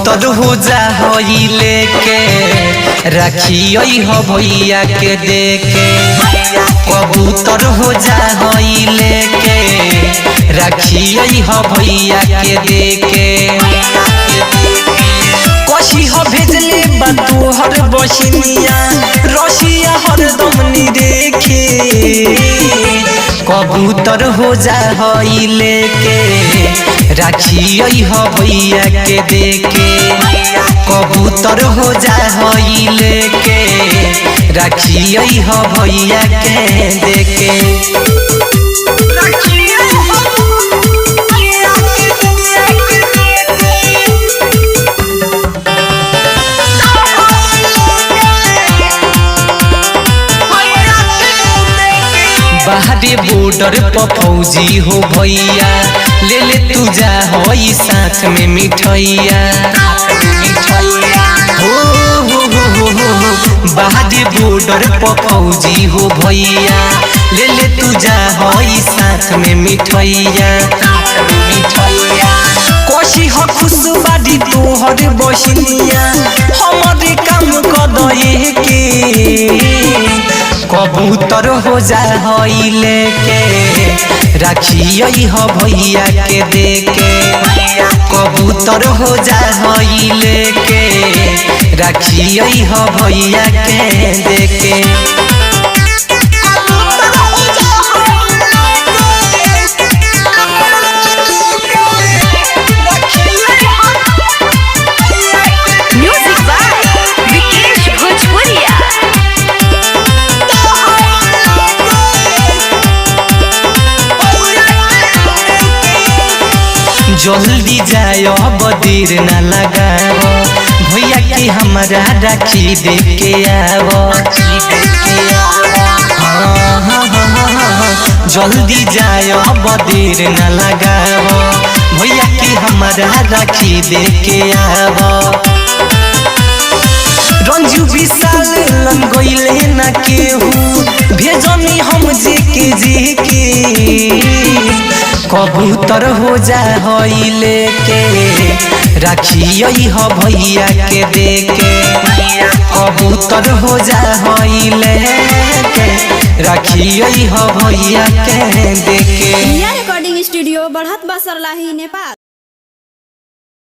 कबूतर हो जा हई लेके रखियई हो भैया के देके। कबूतर हो जा हई लेके रखियई हो भैया के देके। कशी हो भेजले बा तोहर बसिनिया रसिया हरदम नी देखे। कबूतर हो जा हई लेके रखियई हो भैया के देके। कबूतर हो जा हई लेके रखियई हो भैया के देके। बाहरे बॉर्डर पर फौजी हो भैया ले ले तू जा हई साथ में मिठैया। बाहरे बॉर्डर पर फौजी हो भैया ले ले तू जा हई साथ में मिठैया। कशी हो खुशबाड़ी तोहर बसिनिया हमारे काम कदए के। कबूतर हो जा हई लेके रखियई हो भैया के देके। कबूतर हो जा हई लेके रखियई हो भैया के देके। जल्दी जाय बदीर न लगाओ भैया के हमारा राखी देके आओ। जल्दी जाय बदीर न लगाओ भैया के हमारा राखी देके आओ। रंजू विशाल लंगोइले न केहू भेजनी हम जेके। कबूतर हो जा हई लेके रखियई हो भैया के देके। कबूतर हो जा हई लेके रखियई हो भैया के देके। रिकॉर्डिंग स्टूडियो बढ़त बसरलाही नेपाल।